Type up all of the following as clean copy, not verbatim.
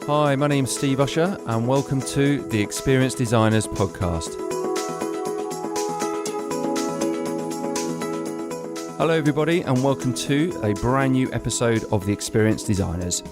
Hi, my name's Steve Usher and welcome to the Experienced Designers podcast. Hello everybody and welcome to a brand new episode of the Experienced Designers.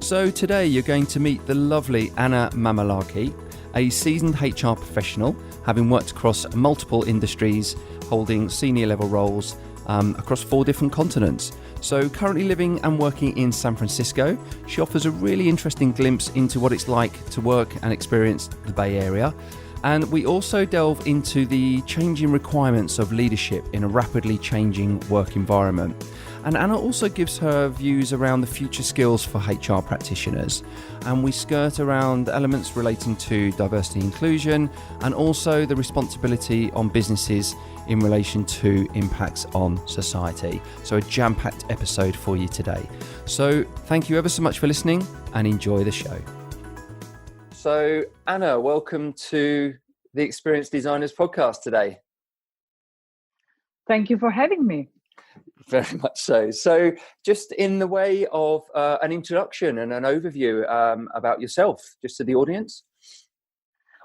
So today you're going to meet the lovely Anna Mamalaki, a seasoned HR professional, having worked across multiple industries, holding senior level roles across 4 different continents. So currently living and working in San Francisco, she offers a really interesting glimpse into what it's like to work and experience the Bay Area. And we also delve into the changing requirements of leadership in a rapidly changing work environment. And Anna also gives her views around the future skills for HR practitioners. And we skirt around elements relating to diversity and inclusion and also the responsibility on businesses in relation to impacts on society. So a jam-packed episode for you today. So thank you ever so much for listening and enjoy the show. So Anna, welcome to the Experienced Designers podcast today. Thank you for having me. Very much so. So just in the way of an introduction and an overview about yourself, just to the audience.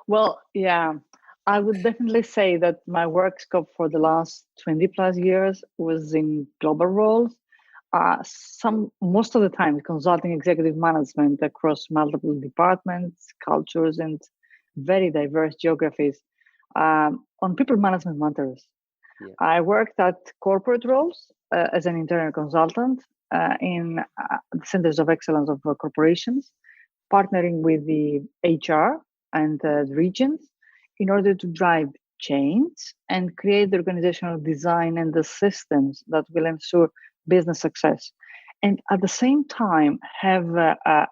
Well, yeah, I would definitely say that my work scope for the last 20 plus years was in global roles. Most of the time, consulting executive management across multiple departments, cultures, and very diverse geographies on people management matters. Yeah. I worked at corporate roles as an internal consultant in the centers of excellence of corporations, partnering with the HR and the regions in order to drive change and create the organizational design and the systems that will ensure business success. And at the same time, have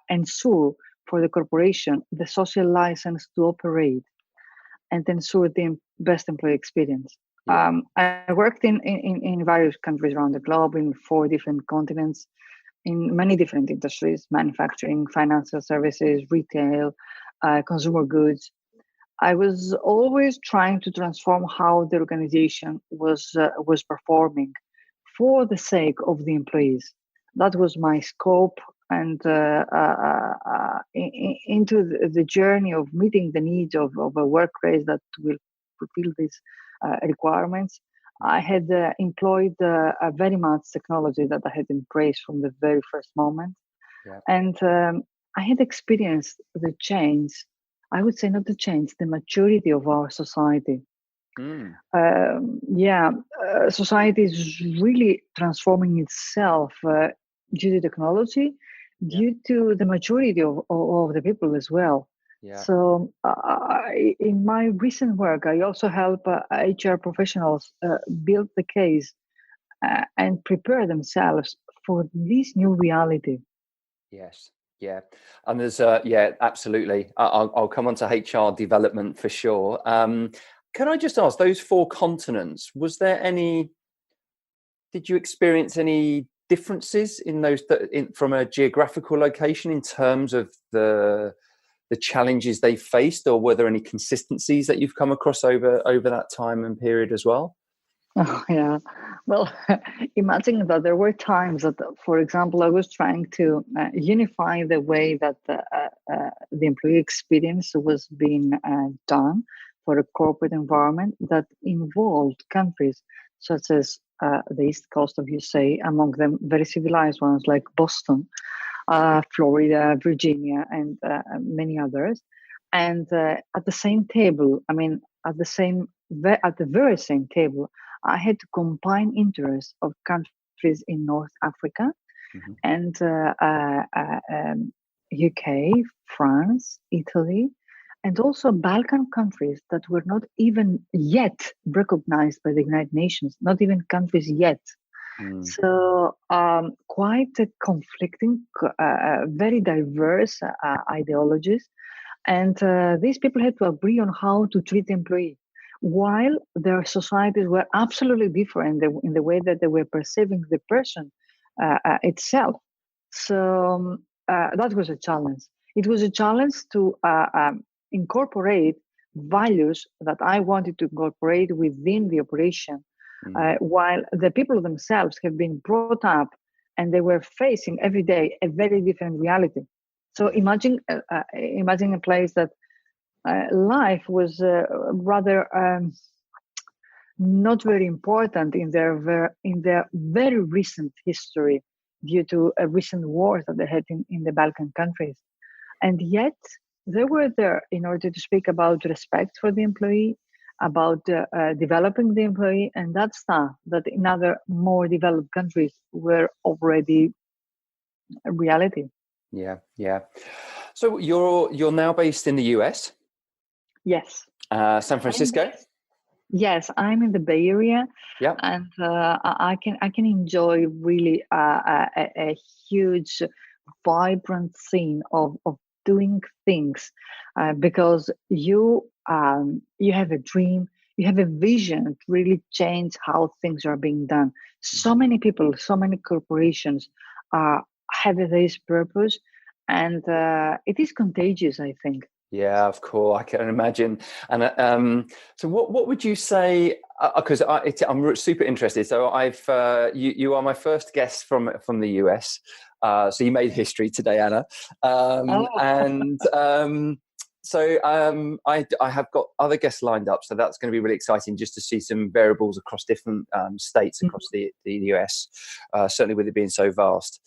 ensure for the corporation the social license to operate and ensure the best employee experience. Yeah. I worked in various countries around the globe, in 4 different continents, in many different industries: manufacturing, financial services, retail, consumer goods. I was always trying to transform how the organization was performing for the sake of the employees. That was my scope, and into the journey of meeting the needs of a workplace that will fulfill these requirements. I had employed very much technology that I had embraced from the very first moment. Yeah. And I had experienced the change. I would say not the change, the maturity of our society. Society is really transforming itself due to technology, due to the maturity of the people as well. Yeah. So in my recent work, I also help HR professionals build the case and prepare themselves for this new reality. Yes. Yeah. And there's, absolutely. I'll come on to HR development for sure. Can I just ask, those 4 continents, did you experience any differences in those from a geographical location in terms of the challenges they faced, or were there any consistencies that you've come across over that time and period as well? Oh, yeah. Well, imagine that there were times that, for example, I was trying to unify the way that the employee experience was being done for a corporate environment that involved countries such as the East Coast of USA, among them very civilized ones like Boston, Florida, Virginia, and many others. And at the same table, at the very same table, I had to combine interests of countries in North Africa and UK, France, Italy, and also Balkan countries that were not even yet recognized by the United Nations, not even countries yet. So quite a conflicting, very diverse ideologies. And these people had to agree on how to treat the employee, while their societies were absolutely different in the way that they were perceiving the person itself. So that was a challenge. It was a challenge to incorporate values that I wanted to incorporate within the operation, while the people themselves have been brought up and they were facing every day a very different reality. So imagine a place that life was rather not very important in their very recent history due to a recent wars that they had in the Balkan countries. And yet they were there in order to speak about respect for the employee, about developing the employee, and that stuff that in other more developed countries were already a reality. Yeah, yeah. So you're now based in the US? Yes. San Francisco? Yes, I'm in the Bay Area, Yeah. and I can enjoy really a huge, vibrant scene of doing things, because you have a dream, you have a vision to really change how things are being done. So many people, so many corporations have this purpose, and it is contagious, I think. Yeah, of course, I can imagine. And so, what would you say? Because I'm super interested. So, you are my first guest from the US. So you made history today, Anna. Oh. I have got other guests lined up. So that's going to be really exciting, just to see some variables across different states across the US. Certainly, with it being so vast.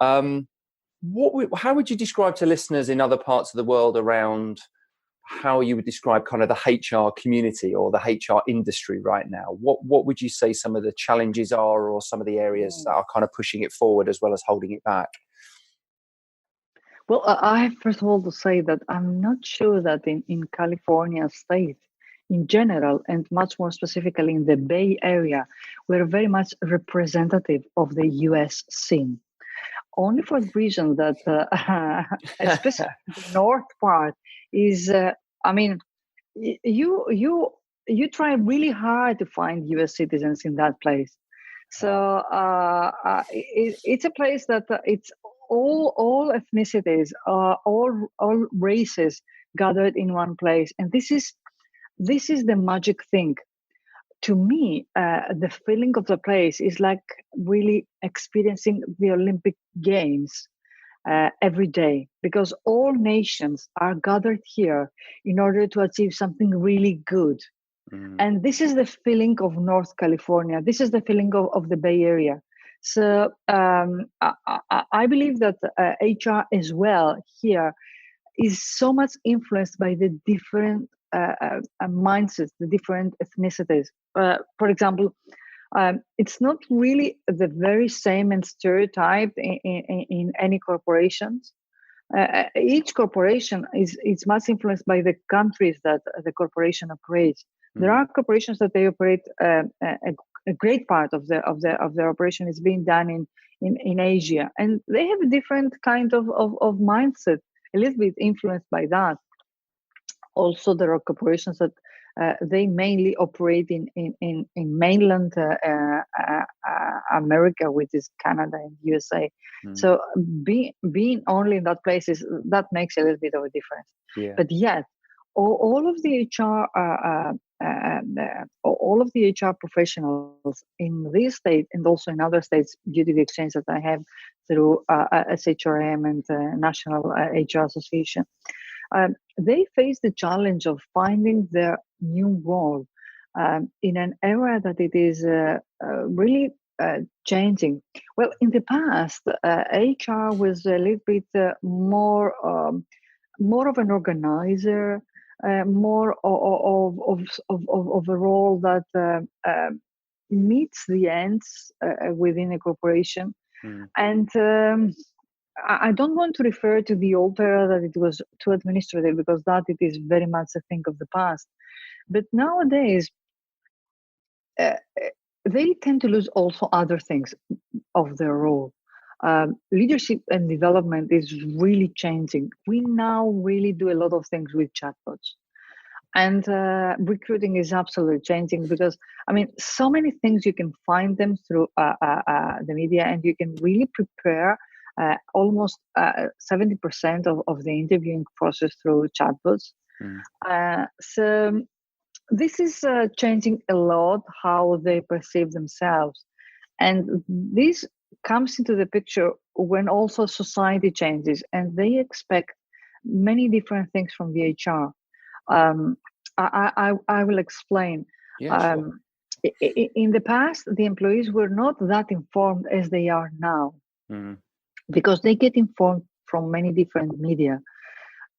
How would you describe to listeners in other parts of the world around how you would describe kind of the HR community or the HR industry right now? What would you say some of the challenges are, or some of the areas that are kind of pushing it forward as well as holding it back? Well, I have first of all to say that I'm not sure that in California state in general, and much more specifically in the Bay Area, we're very much representative of the US scene. Only for the reason that, especially the north part, is, I mean, you try really hard to find US citizens in that place. So it's a place that it's all ethnicities, all races gathered in one place, and this is the magic thing. To me, the feeling of the place is like really experiencing the Olympic Games every day, because all nations are gathered here in order to achieve something really good. And this is the feeling of North California. This is the feeling of the Bay Area. So I believe that HR as well here is so much influenced by the different mindsets, the different ethnicities. For example, it's not really the very same and stereotype in any corporations. Each corporation is much influenced by the countries that the corporation operates. There are corporations that they operate a great part of their operation is being done in Asia, and they have a different kind of mindset, a little bit influenced by that. Also, there are corporations that they mainly operate in mainland America, which is Canada and USA. So being only in that place that makes a little bit of a difference. Yeah. But yet, all of the HR all of the HR professionals in this state and also in other states, due to the exchange that I have through SHRM and National HR Association, they face the challenge of finding their new role in an era that it is really changing. Well, in the past, HR was a little bit more of an organizer, more of a role that meets the ends within a corporation. And I don't want to refer to the old era that it was too administrative, because that it is very much a thing of the past. But nowadays, they tend to lose also other things of their role. Leadership and development is really changing. We now really do a lot of things with chatbots. And recruiting is absolutely changing, because, I mean, so many things you can find them through the media, and you can really prepare almost 70% of the interviewing process through chatbots. So this is changing a lot how they perceive themselves. And this comes into the picture when also society changes and they expect many different things from the HR. Um, I will explain. Yeah, sure. In the past, the employees were not that informed as they are now Mm, because they get informed from many different media,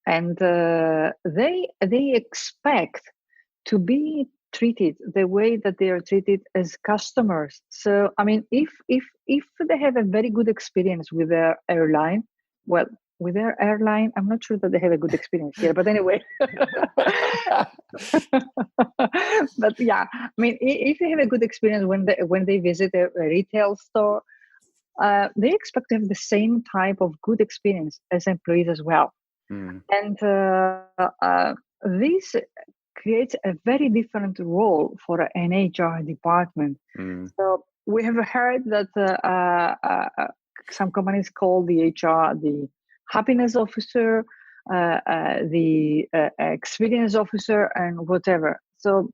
and they expect to be treated the way that they are treated as customers. So I mean, if they have a very good experience with their airline, well, with their airline, I'm not sure that they have a good experience here, but anyway. But yeah, I mean, if they have a good experience when they visit a retail store, they expect to have the same type of good experience as employees as well. mm, And this creates a very different role for an HR department. mm, So we have heard that some companies call the HR the happiness officer, the experience officer, and whatever. So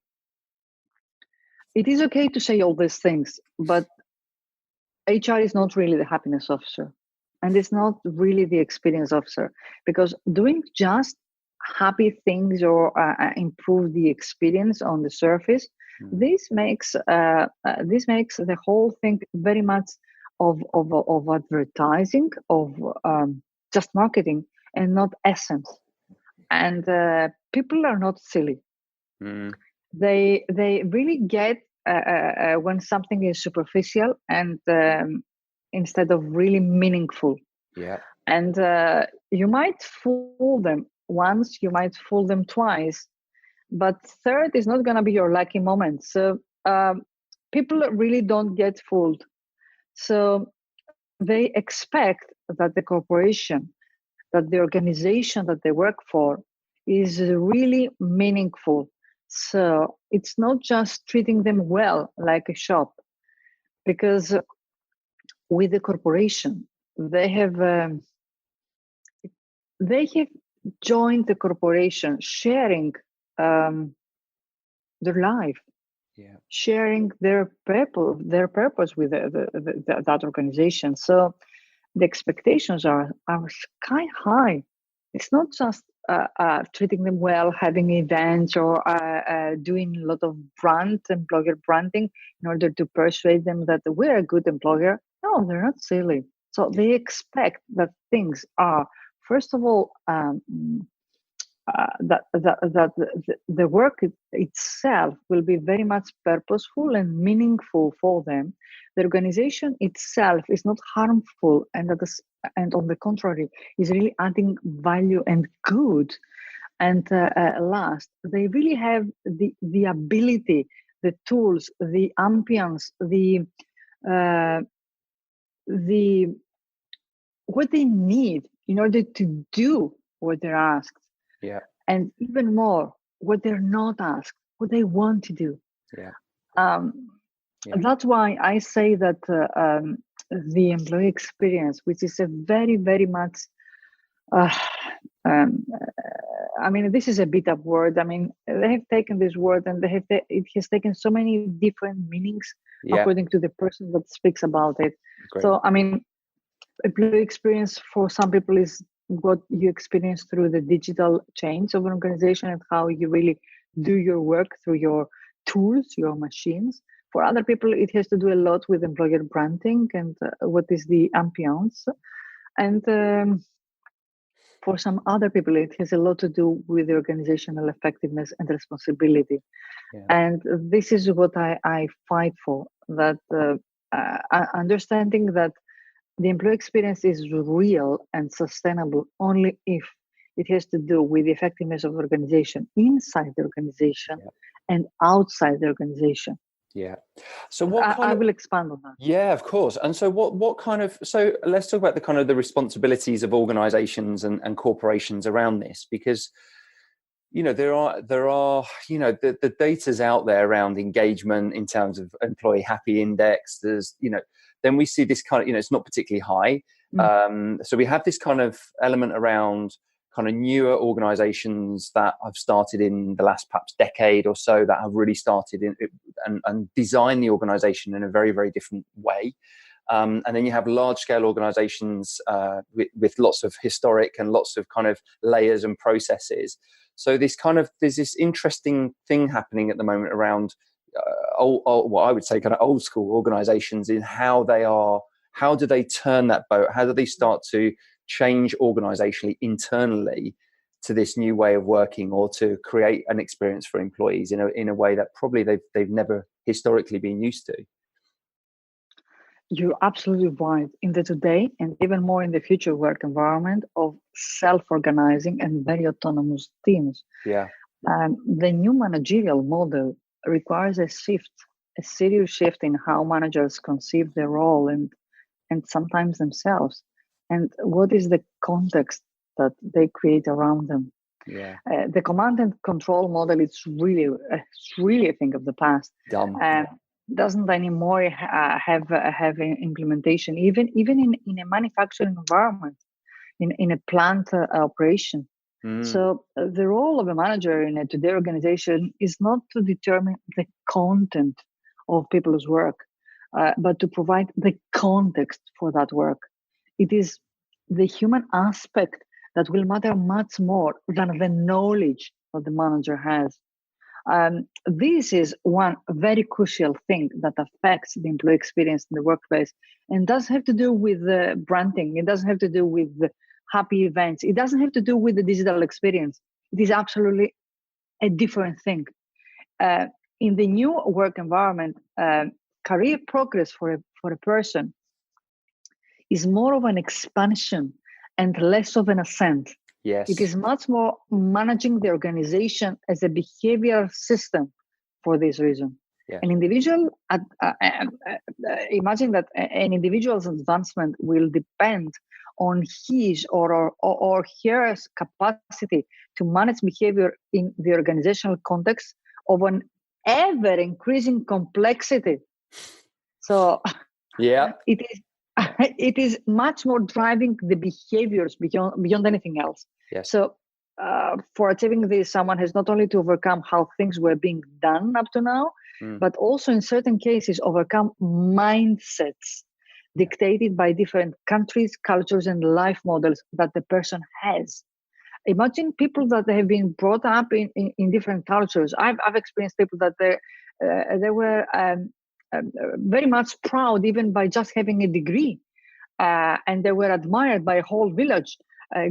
it is okay to say all these things, but HR is not really the happiness officer, and it's not really the experience officer, because doing just happy things or improve the experience on the surface, mm. this makes the whole thing very much of advertising, of just marketing, and not essence. And people are not silly. Mm, They really get when something is superficial and instead of really meaningful. yeah. And you might fool them once, you might fool them twice, but third is not going to be your lucky moment. So people really don't get fooled. So they expect that the corporation, that the organization that they work for is really meaningful. So it's not just treating them well like a shop, because with the corporation, they have um, they have joined the corporation, sharing um, their life, Yeah. sharing their purpose with that organization. So the expectations are sky high. It's not just treating them well, having events, or doing a lot of brand employer branding in order to persuade them that we're a good employer. No, they're not silly. So Yeah. they expect that things are, first of all, that the work itself will be very much purposeful and meaningful for them. The organization itself is not harmful, and on the contrary, is really adding value and good. And last, they really have the ability, the tools, the ambience, uh, the what they need in order to do what they're asked, Yeah. and even more, what they're not asked, what they want to do. Yeah. Um, Yeah. that's why I say that the employee experience, which is a very, very much, uh, um, I mean, this is a bit of word. I mean, they have taken this word and it has taken so many different meanings Yeah. according to the person that speaks about it. Great. So, I mean, employee experience for some people is what you experience through the digital change of an organization and how you really do your work through your tools, your machines. For other people, it has to do a lot with employer branding and what is the ambience. And for some other people, it has a lot to do with the organizational effectiveness and responsibility. Yeah. And this is what I fight for, that understanding that the employee experience is real and sustainable only if it has to do with the effectiveness of the organization inside the organization Yeah. and outside the organization. Yeah. So what kind I of, will expand on that. yeah, of course. And so what kind of, so let's talk about the kind of the responsibilities of organizations and corporations around this, because there are the data's out there around engagement in terms of employee happy index. There's then we see this kind of it's not particularly high. So we have this kind of element around kind of newer organizations that have started in the last perhaps decade or so, that have really started in and designed the organization in a very, very different way. And then you have large scale organizations with lots of historic and lots of kind of layers and processes. So there's this interesting thing happening at the moment around what I would say kind of old school organizations in how do they turn that boat? How do they start to change organizationally, internally, to this new way of working, or to create an experience for employees in a way that probably they've never historically been used to? You're absolutely right. In the today and even more in the future work environment of self-organizing and very autonomous teams, Yeah. the new managerial model requires a serious shift in how managers conceive their role and sometimes themselves, and what is the context that they create around them. Yeah. The command and control model is really a thing of the past. Dumb. Doesn't anymore have an implementation, even in a manufacturing environment, in a plant operation. So the role of a manager in a today organization is not to determine the content of people's work, but to provide the context for that work. It is the human aspect that will matter much more than the knowledge that the manager has. This is one very crucial thing that affects the employee experience in the workplace, and does have to do with branding. It doesn't have to do with the happy events. It doesn't have to do with the digital experience. It is absolutely a different thing. In the new work environment, career progress for a person is more of an expansion and less of an ascent. Yes. It is much more managing the organization as a behavioral system for this reason. Yeah. An individual, imagine that an individual's advancement will depend on his or her capacity to manage behavior in the organizational context of an ever increasing complexity. So yeah, it is much more driving the behaviors beyond anything else. Yes. So for achieving this, someone has not only to overcome how things were being done up to now, but also in certain cases overcome mindsets dictated by different countries, cultures, and life models that the person has. Imagine people that have been brought up in different cultures. I've experienced people that they were very much proud even by just having a degree, and they were admired by a whole village,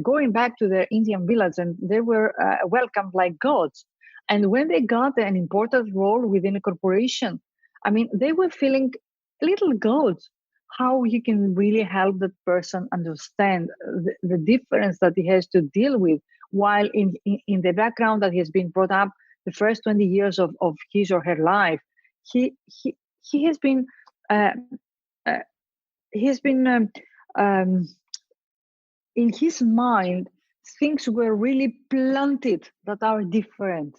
going back to their Indian village, and they were welcomed like gods. And when they got an important role within a corporation, I mean, they were feeling little gods. How you can really help that person understand the difference that he has to deal with, while in the background that he has been brought up the first 20 years of his or her life, he has been in his mind, things were really planted that are different.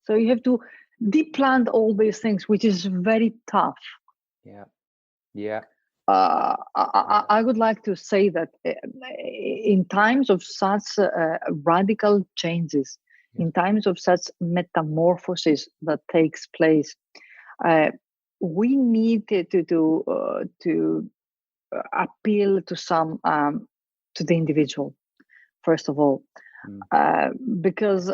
So you have to deplant all these things, which is very tough. Yeah. I would like to say that in times of such radical changes, in times of such metamorphosis that takes place, we need to appeal to some to the individual, first of all, because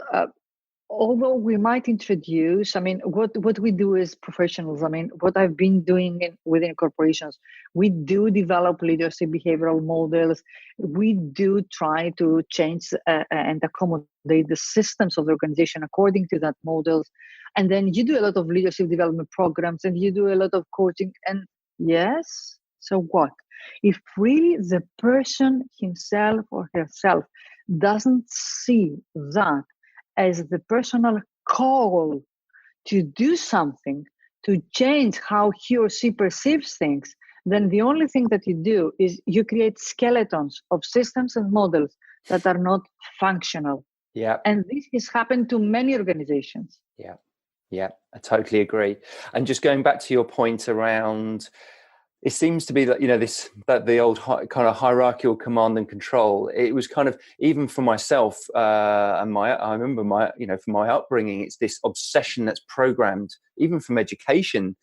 although we might introduce, I mean, what we do as professionals, I mean, what I've been doing within corporations, we do develop leadership behavioral models. We do try to change and accommodate the systems of the organization according to that models. And then you do a lot of leadership development programs, and you do a lot of coaching. And yes, so what? If really the person himself or herself doesn't see that as the personal call to do something, to change how he or she perceives things, then the only thing that you do is you create skeletons of systems and models that are not functional. Yeah. And this has happened to many organizations. Yeah, I totally agree. And just going back to your point around it seems to be that, that the old kind of hierarchical command and control. It was kind of, even for myself, and I remember from my upbringing, it's this obsession that's programmed even from education,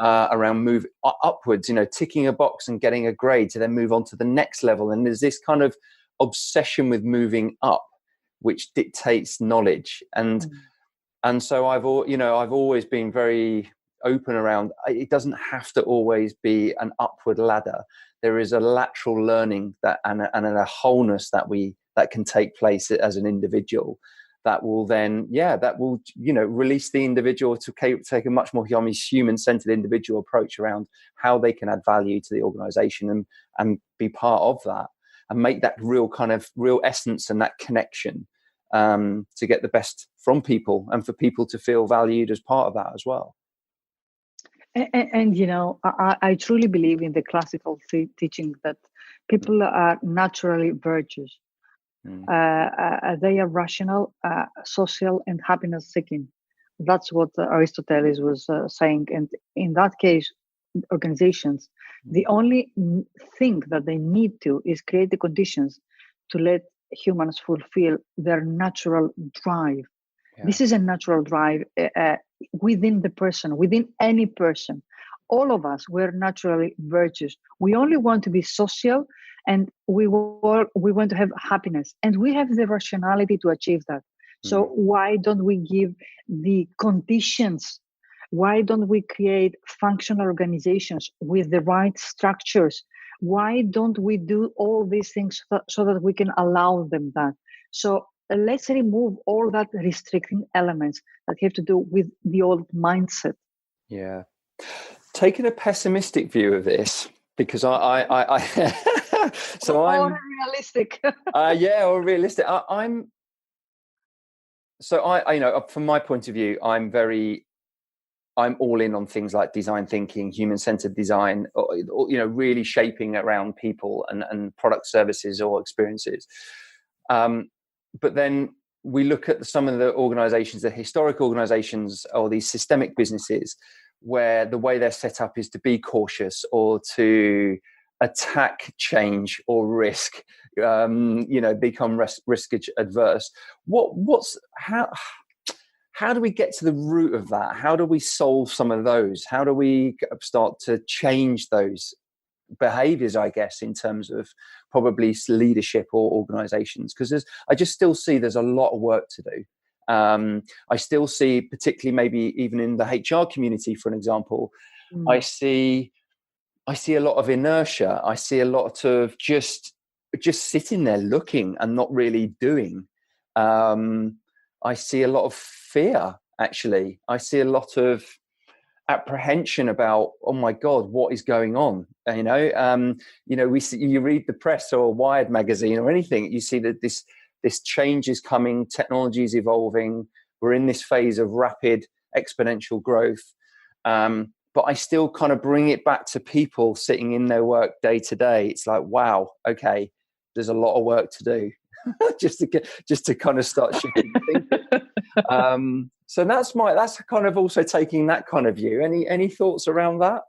around move upwards, ticking a box and getting a grade to then move on to the next level. And there's this kind of obsession with moving up, which dictates knowledge. And so I've always been very open around, it doesn't have to always be an upward ladder. There is a lateral learning and a wholeness that can take place as an individual, that will then release the individual to take a much more human-centered individual approach around how they can add value to the organization and be part of that, and make that real essence and that connection, to get the best from people and for people to feel valued as part of that as well. And I truly believe in the classical teaching that people are naturally virtuous. They are rational, social, and happiness seeking. That's what Aristotle was saying. And in that case, organizations, the only thing that they need to is create the conditions to let humans fulfill their natural drive. Yeah. This is a natural drive within the person, within any person. All of us, we're naturally virtuous. We only want to be social, and we want to have happiness, and we have the rationality to achieve that. So why don't we give the conditions? Why don't we create functional organizations with the right structures? Why don't we do all these things so that we can allow them that? So let's remove all that restricting elements that have to do with the old mindset. Yeah. Taking a pessimistic view of this, because I so I'm realistic. Or realistic. From my point of view, I'm all in on things like design thinking, human-centered design, really shaping around people and product, services, or experiences. But then we look at some of the organizations, the historic organizations, or these systemic businesses, where the way they're set up is to be cautious or to attack change or risk, become risk adverse. How do we get to the root of that? How do we solve some of those? How do we start to change those behaviors, I guess, in terms of probably leadership or organizations? Because I just still see there's a lot of work to do. I still see, particularly maybe even in the HR community, for an example, I see a lot of inertia. I see a lot of just sitting there looking and not really doing. I see a lot of fear, actually. I see a lot of apprehension about, oh my God, what is going on? You read the press or Wired magazine or anything, you see that this change is coming, technology is evolving, we're in this phase of rapid exponential growth. But I still kind of bring it back to people sitting in their work day to day. It's like, wow, okay, there's a lot of work to do just to kind of start shifting thinking. So that's kind of also taking that kind of view. Any thoughts around that?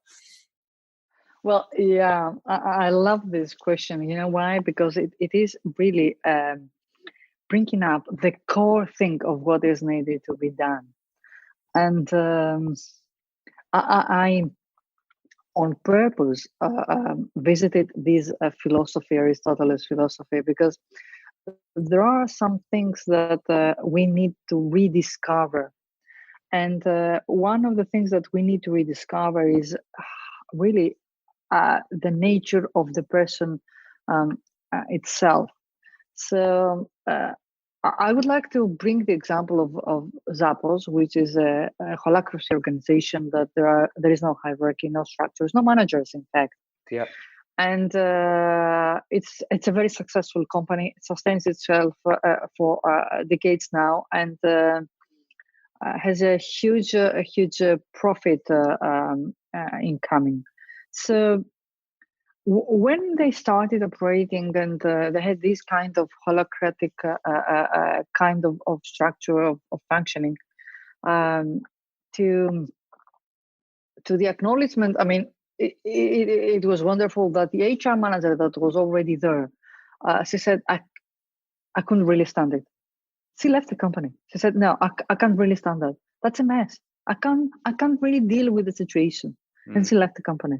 Well, yeah, I love this question. You know why? Because it is really bringing up the core thing of what is needed to be done. And I on purpose visited this philosophy, Aristotle's philosophy, because there are some things that we need to rediscover. And one of the things that we need to rediscover is really the nature of the person itself. So I would like to bring the example of Zappos, which is a holacracy organization that there is no hierarchy, no structures, no managers, in fact. Yeah. And it's a very successful company. It sustains itself for decades now, and has a huge profit incoming. So when they started operating, and they had this kind of holacratic kind of structure of functioning, to the acknowledgement, I mean, it was wonderful that the HR manager that was already there, she said, I couldn't really stand it. She left the company. She said, no, I can't really stand that. That's a mess. I can't really deal with the situation. And she left the company.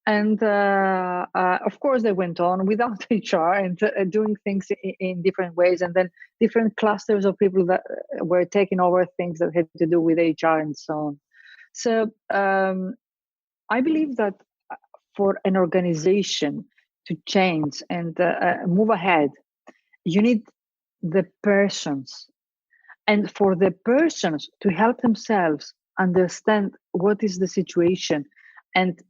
And of course, they went on without HR and doing things in different ways. And then different clusters of people that were taking over things that had to do with HR and so on. So I believe that for an organization to change and move ahead, you need the persons. And for the persons to help themselves understand what is the situation and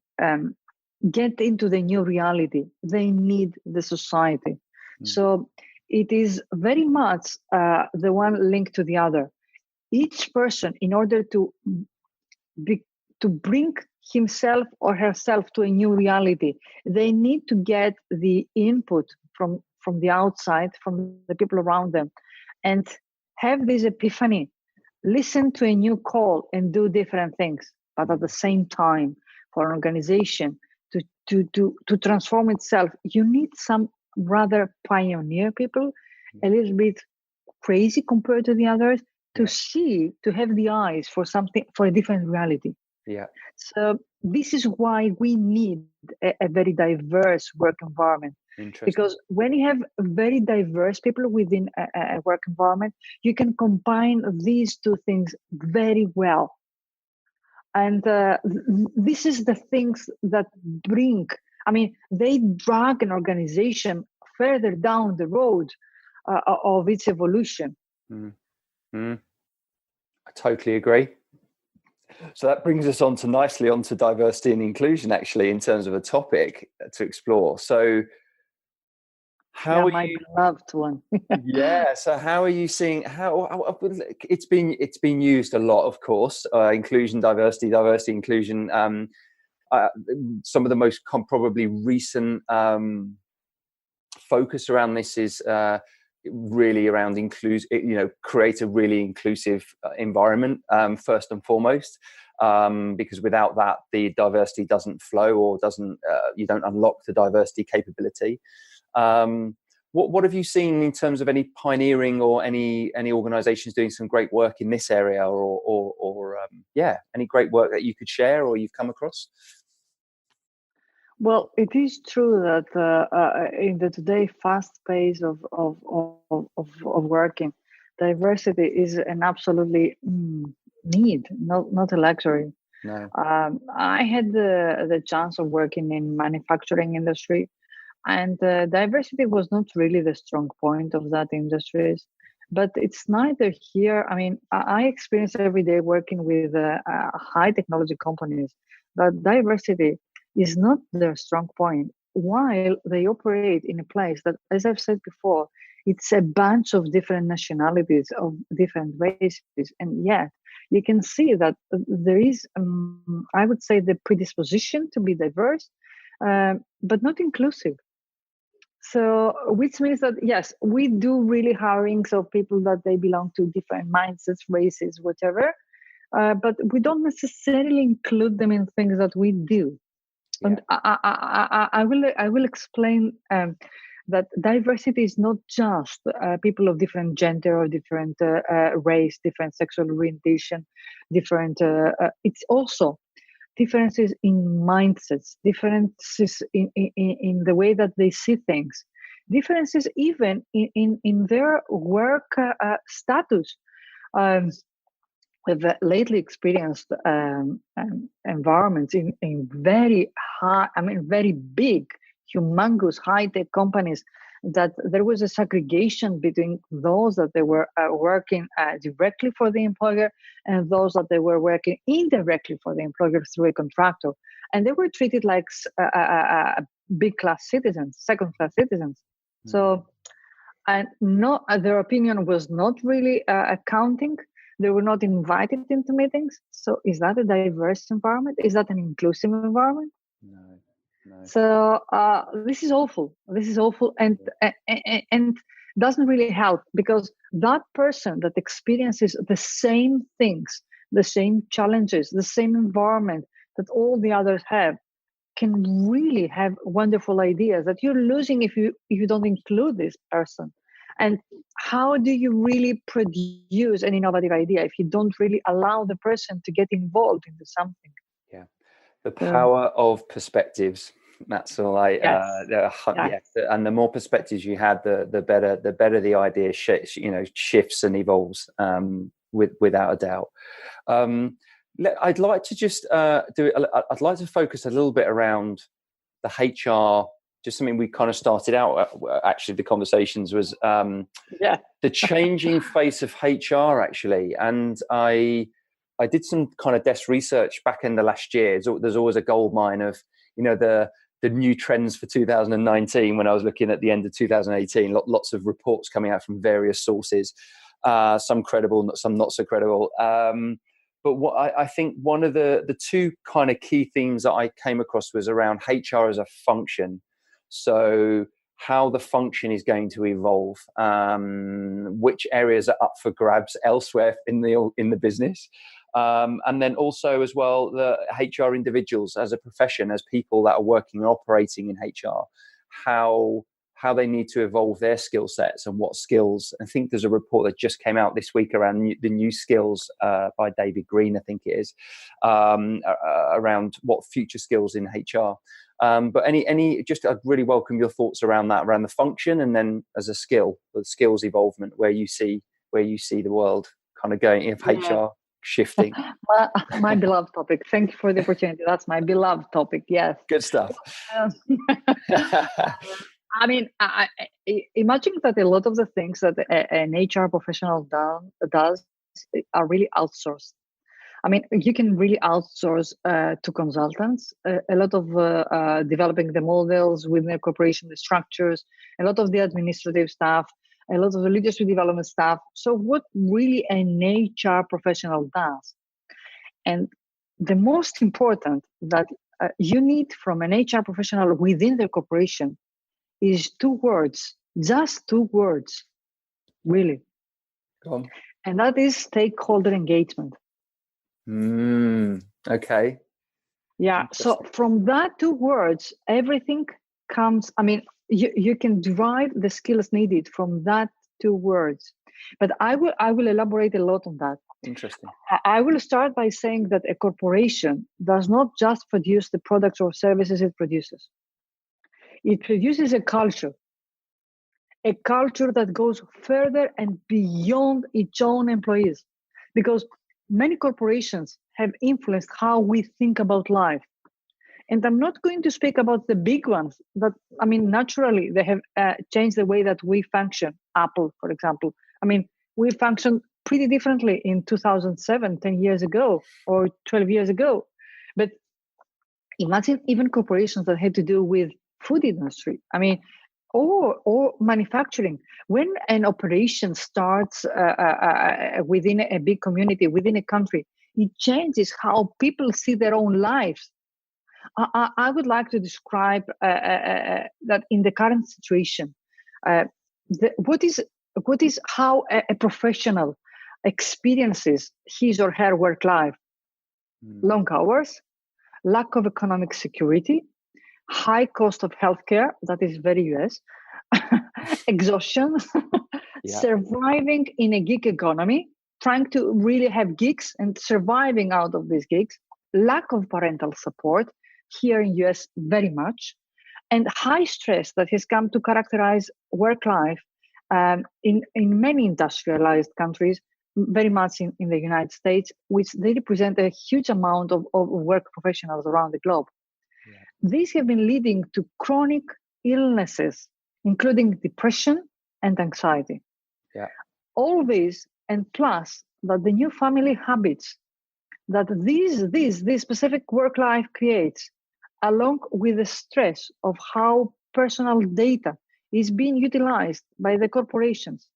get into the new reality, they need the society. So it is very much the one linked to the other. Each person, in order to bring himself or herself to a new reality, they need to get the input from the outside, from the people around them, and have this epiphany, listen to a new call and do different things. But at the same time, for an organization to transform itself, you need some rather pioneer people, a little bit crazy compared to the others, to have the eyes for something, for a different reality. Yeah. So this is why we need a very diverse work environment. Because when you have very diverse people within a work environment, you can combine these two things very well. And this is the things that they drag an organization further down the road of its evolution. I totally agree. So that brings us nicely onto diversity and inclusion, actually, in terms of a topic to explore. So my beloved one. Yeah. So how are you seeing it's been used a lot, of course, inclusion, diversity, inclusion. Some of the most probably recent focus around this is really around create a really inclusive environment, first and foremost, because without that, the diversity doesn't flow or doesn't you don't unlock the diversity capability. What have you seen in terms of any pioneering or any organizations doing some great work in this area, or any great work that you could share or you've come across? Well, it is true that in the today fast pace of working, diversity is an absolutely need, not a luxury. No. I had the chance of working in manufacturing industry, and diversity was not really the strong point of that industry. But it's neither here. I mean, I experience every day working with high technology companies that diversity is not their strong point, while they operate in a place that, as I've said before, it's a bunch of different nationalities, of different races, and yet you can see that there is, I would say, the predisposition to be diverse, but not inclusive. So, which means that, yes, we do really hirings of people that they belong to different mindsets, races, whatever, but we don't necessarily include them in things that we do. Yeah. And I will explain that diversity is not just people of different gender or different race, different sexual orientation, different. It's also differences in mindsets, differences in the way that they see things, differences even in their work status. We've lately experienced environments in very high, very big, humongous high-tech companies, that there was a segregation between those that they were working directly for the employer and those that they were working indirectly for the employer through a contractor. And they were treated like big class citizens, second class citizens. Mm-hmm. So, and their opinion was not really accounting. They were not invited into meetings. So is that a diverse environment? Is that an inclusive environment? No. So this is awful. This is awful, and doesn't really help, because that person that experiences the same things, the same challenges, the same environment that all the others have can really have wonderful ideas that you're losing if you don't include this person. And how do you really produce an innovative idea if you don't really allow the person to get involved into something? Yeah. The So, power of perspectives. That's all I. yes, yes, Yeah, and the more perspectives you had, the better the idea shifts and evolves. Without a doubt. I'd like to just I'd like to focus a little bit around the HR. Just something we kind of started out. Actually, the conversations was yeah. the changing face of HR. Actually, and I did some kind of desk research back in the last year. There's always a gold mine of the new trends for 2019. When I was looking at the end of 2018, lots of reports coming out from various sources, some credible, some not so credible. But what I think one of the two kind of key themes that I came across was around HR as a function. So how the function is going to evolve, which areas are up for grabs elsewhere in the business. And then also as well, the HR individuals as a profession, as people that are working and operating in HR, how they need to evolve their skill sets and what skills. I think there's a report that just came out this week around the new skills by David Green, I think it is, around what future skills in HR. But I'd really welcome your thoughts around that, around the function, and then as a skill, the skills evolvement, where you see the world kind of going, if HR shifting. My beloved topic. Thank you for the opportunity. That's my beloved topic. Yes. Good stuff. I mean, I imagine that a lot of the things that an HR professional does are really outsourced. I mean, you can really outsource to consultants a lot of developing the models within a corporation, the structures, a lot of the administrative staff, a lot of the leadership development staff. So what really an HR professional does, and the most important that you need from an HR professional within the corporation is two words, just two words, really. Go on. And that is stakeholder engagement. Okay. Yeah. So from that two words, everything comes. I mean, you can derive the skills needed from that two words. But I will elaborate a lot on that. Interesting. I will start by saying that a corporation does not just produce the products or services it produces. It produces a culture that goes further and beyond its own employees, because many corporations have influenced how we think about life. And I'm not going to speak about the big ones that, I mean, naturally, they have changed the way that we function. Apple, for example. I mean, we function pretty differently in 2007, 10 years ago, or 12 years ago. But imagine even corporations that had to do with food industry. I mean, or manufacturing. When an operation starts within a big community, within a country, it changes how people see their own lives. I would like to describe that in the current situation, what is how a professional experiences his or her work life. Long hours, lack of economic security, high cost of healthcare, that is very US, exhaustion, surviving in a gig economy, trying to really have gigs and surviving out of these gigs, lack of parental support, here in US very much, and high stress that has come to characterize work life in many industrialized countries, very much in the United States, which they represent a huge amount of work professionals around the globe. Yeah. These have been leading to chronic illnesses, including depression and anxiety. Yeah. All this, and plus that the new family habits that this specific work life creates, along with the stress of how personal data is being utilized by the corporations,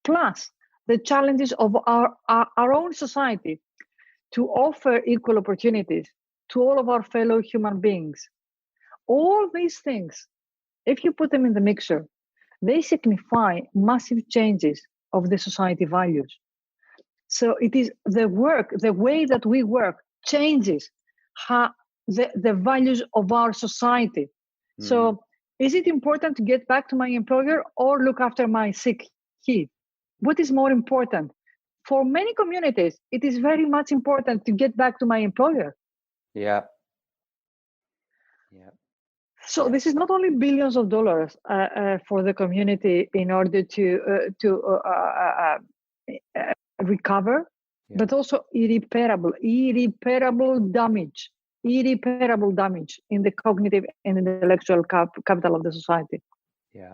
plus the challenges of our own society to offer equal opportunities to all of our fellow human beings. All these things, if you put them in the mixer, they signify massive changes of the society values. So it is the way that we work changes the values of our society. So is it important to get back to my employer or look after my sick kid? What is more important? For many communities, it is very much important to get back to my employer. Yeah. Yeah. So this is not only billions of dollars for the community in order to recover, but also irreparable damage in the cognitive and intellectual capital of the society. Yeah.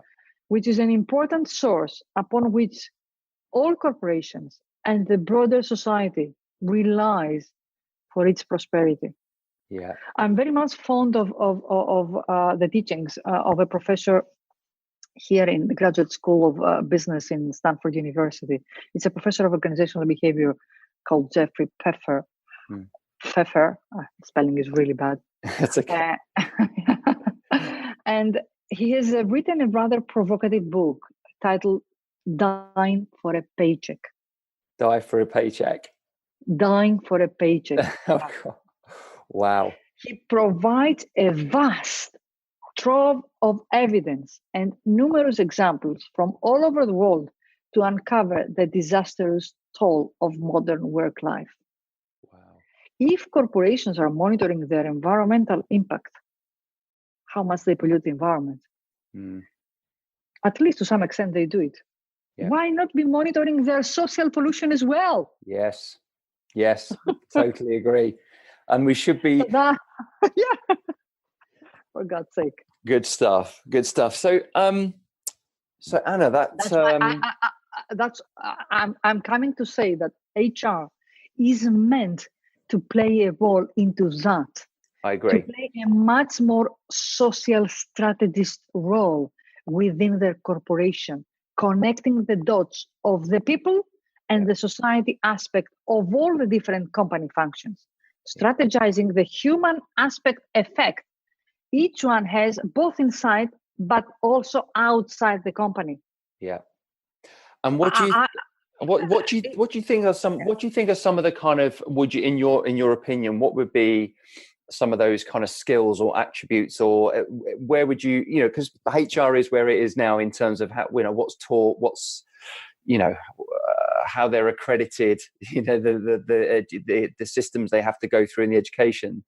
Which is an important source upon which all corporations and the broader society relies for its prosperity. Yeah. I'm very much fond of the teachings of a professor here in the Graduate School of Business in Stanford University. It's a professor of organizational behavior called Jeffrey Pfeffer. Pfeffer, spelling is really bad. That's okay. And he has written a rather provocative book titled Dying for a Paycheck. Die for a paycheck. Dying for a paycheck. Oh, God. Wow. He provides a vast trove of evidence and numerous examples from all over the world to uncover the disastrous toll of modern work life. Wow. If corporations are monitoring their environmental impact, how much they pollute the environment, at least to some extent they do it. Yeah. Why not be monitoring their social pollution as well? Yes, totally agree. And we should be... yeah. For God's sake. Good stuff. So, so Anna, I'm coming to say that HR is meant to play a role into that. I agree. To play a much more social strategist role within their corporation, connecting the dots of the people and the society aspect of all the different company functions, strategizing the human aspect effect each one has both inside but also outside the company. Yeah. And what do you think are some of the kind of, in your opinion, what would be some of those kind of skills or attributes, or where would you, because HR is where it is now in terms of how, what's taught, what's, how they're accredited, the systems they have to go through in the education.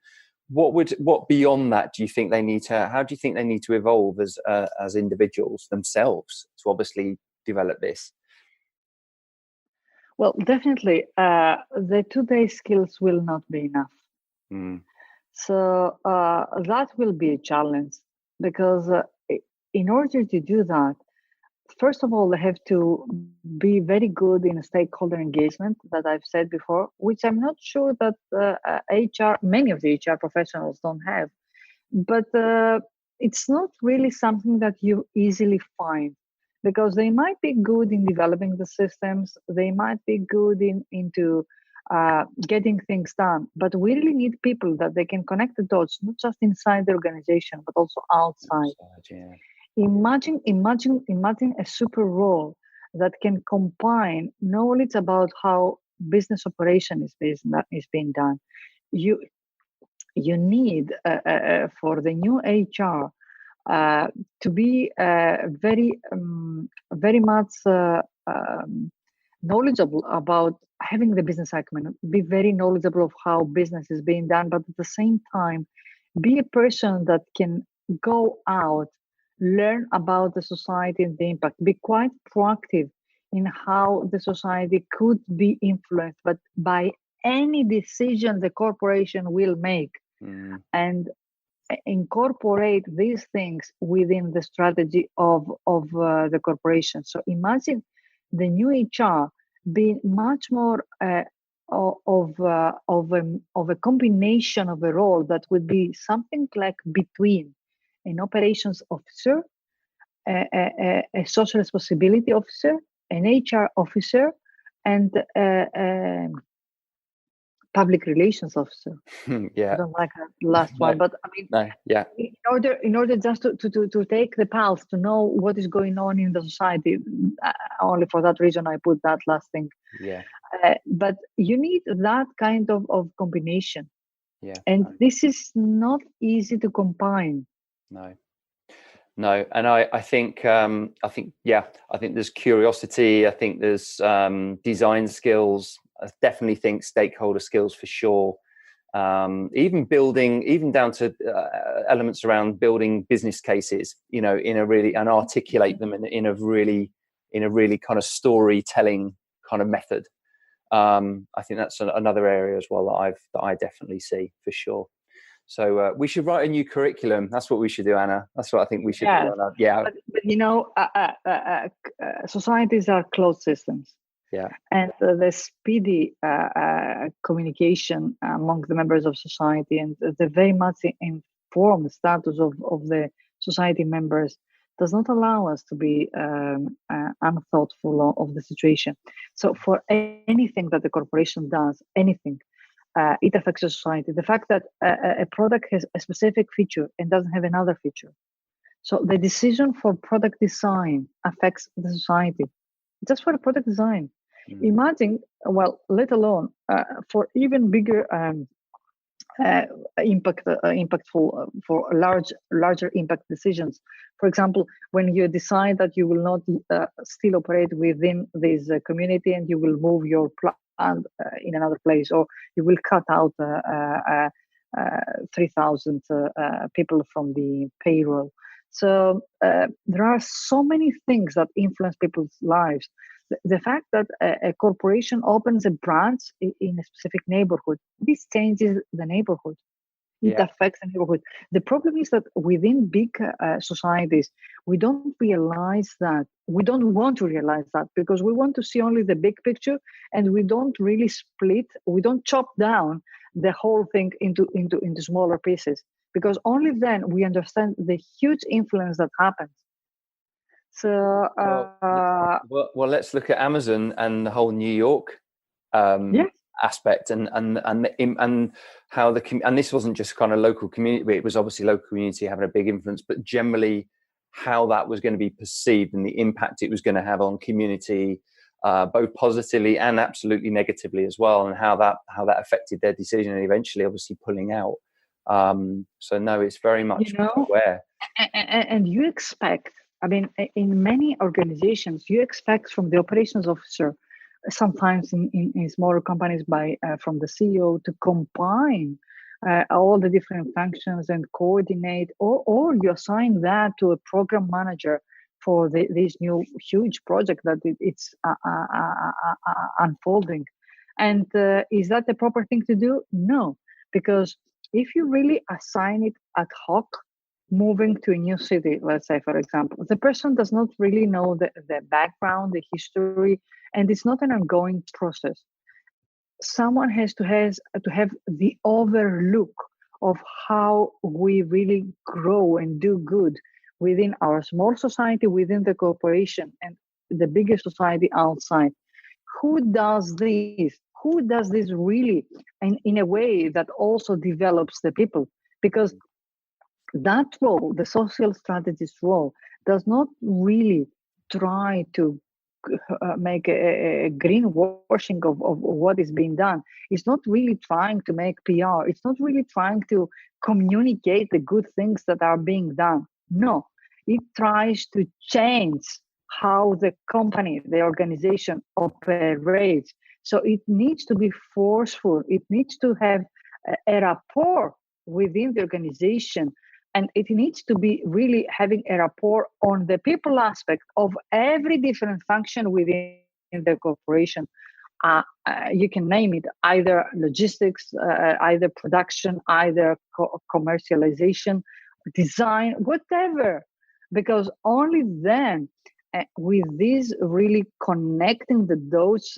What beyond that do you think they need to? How do you think they need to evolve as individuals themselves to obviously develop this? Well, definitely, the 2-day skills will not be enough. So that will be a challenge, because in order to do that, first of all, they have to be very good in stakeholder engagement, that I've said before, which I'm not sure that many of the HR professionals don't have. But it's not really something that you easily find, because they might be good in developing the systems, they might be good into getting things done, but we really need people that they can connect the dots, not just inside the organization, but also outside. Imagine a super role that can combine knowledge about how business operation is being done. You need for the new HR to be very much knowledgeable about having the business acumen, be very knowledgeable of how business is being done, but at the same time, be a person that can go out, learn about the society and the impact, be quite proactive in how the society could be influenced by any decision the corporation will make, and incorporate these things within the strategy of the corporation. So imagine the new HR being much more of a combination of a role that would be something like between an operations officer, a social responsibility officer, an HR officer, and public relations officer. I don't like that last one, but I mean, in order just to take the pulse, to know what is going on in the society, only for that reason I put that last thing. But you need that kind of combination. Yeah. And this is not easy to combine. No, and I think there's curiosity. I think there's design skills. I definitely think stakeholder skills for sure. Even down to elements around building business cases, and articulate them in a really kind of storytelling kind of method. I think that's another area as well that I definitely see for sure. So we should write a new curriculum. That's what we should do, Anna. That's what I think we should do. Yeah. But societies are closed systems. Yeah. And the speedy communication among the members of society and the very much informed status of the society members does not allow us to be unthoughtful of the situation. So for anything that the corporation does, anything, it affects the society. The fact that a product has a specific feature and doesn't have another feature. So the decision for product design affects the society. Just for product design. Imagine, let alone for even bigger impactful for larger impact decisions. For example, when you decide that you will not still operate within this community and you will move your plant in another place, or you will cut out 3,000 people from the payroll. So there are so many things that influence people's lives. The fact that a corporation opens a branch in a specific neighborhood, this changes the neighborhood. It affects the neighborhood. The problem is that within big societies, we don't realize that. We don't want to realize that because we want to see only the big picture, and we don't really split. We don't chop down the whole thing into smaller pieces, because only then we understand the huge influence that happens. So, well, let's look at Amazon and the whole New York aspect, and how and this wasn't just kind of local community. It was obviously local community having a big influence, but generally how that was going to be perceived and the impact it was going to have on community, both positively and absolutely negatively as well, and how that affected their decision and eventually obviously pulling out. So no, it's very much aware. And you expect, I mean, in many organizations, you expect from the operations officer, sometimes in smaller companies from the CEO, to combine all the different functions and coordinate, or you assign that to a program manager for this new huge project that it's unfolding. And is that the proper thing to do? No, because if you really assign it ad hoc, moving to a new city, let's say, for example, the person does not really know the background, the history, and it's not an ongoing process. Someone has to have the overlook of how we really grow and do good within our small society, within the corporation, and the bigger society outside. Who does this? Who does this really, and in a way that also develops the people? Because that role, the social strategist role, does not really try to make a greenwashing of what is being done. It's not really trying to make PR. It's not really trying to communicate the good things that are being done. No, it tries to change how the company, the organization operates. So it needs to be forceful. It needs to have a rapport within the organization. And it needs to be really having a rapport on the people aspect of every different function within the corporation. You can name it, either logistics, either production, either commercialization, design, whatever. Because only then, with this really connecting the dots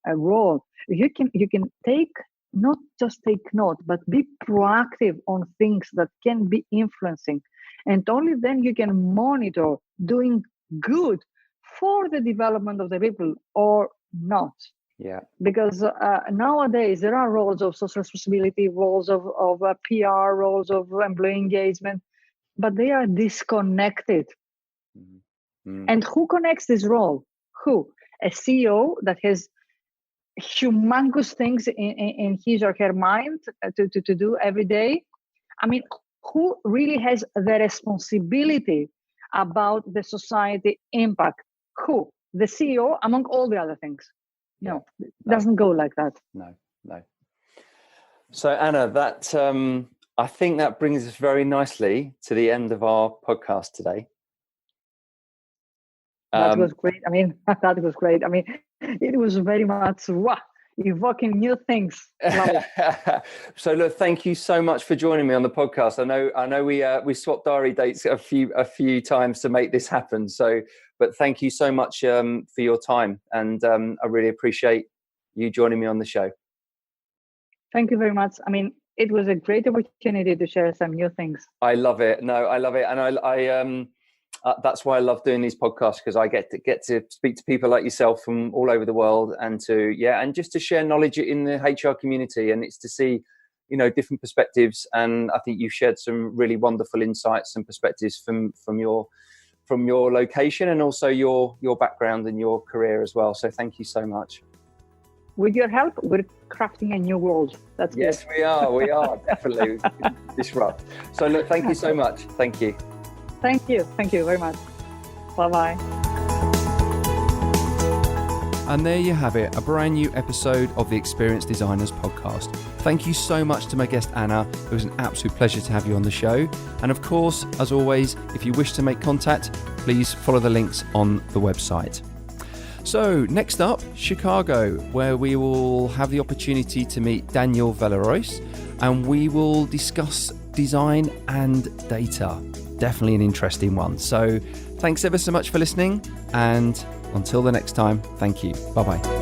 role, you can not just take note, but be proactive on things that can be influencing. And only then you can monitor doing good for the development of the people or not. Yeah. Because nowadays there are roles of social responsibility, roles of PR, roles of employee engagement, but they are disconnected. Mm-hmm. And who connects this role? Who? A CEO that has humongous things in his or her mind to do every day. I mean, who really has the responsibility about the society impact? Who? The CEO, among all the other things. No, it doesn't go like that. No. So Anna, that I think that brings us very nicely to the end of our podcast today. That was great. I mean, that was great. I mean, it was very much evoking new things. So look, thank you so much for joining me on the podcast. I know we swapped diary dates a few times to make this happen. So, but thank you so much for your time, and I really appreciate you joining me on the show. Thank you very much. I mean, it was a great opportunity to share some new things. I love it. No, I love it, and I that's why I love doing these podcasts, because I get to speak to people like yourself from all over the world, and just to share knowledge in the HR community, and it's to see, different perspectives. And I think you've shared some really wonderful insights and perspectives from your location, and also your background and your career as well. So thank you so much. With your help, we're crafting a new world. That's yes, good. we are definitely disrupt. So look, thank you so much. Thank you. Thank you very much. Bye-bye. And there you have it, a brand new episode of the Experienced Designers podcast. Thank you so much to my guest Anna. It was an absolute pleasure to have you on the show. And of course, as always, if you wish to make contact, please follow the links on the website. So next up, Chicago, where we will have the opportunity to meet Daniel Valerois, and we will discuss design and data. Definitely an interesting one. So thanks ever so much for listening, and until the next time, thank you. Bye-bye.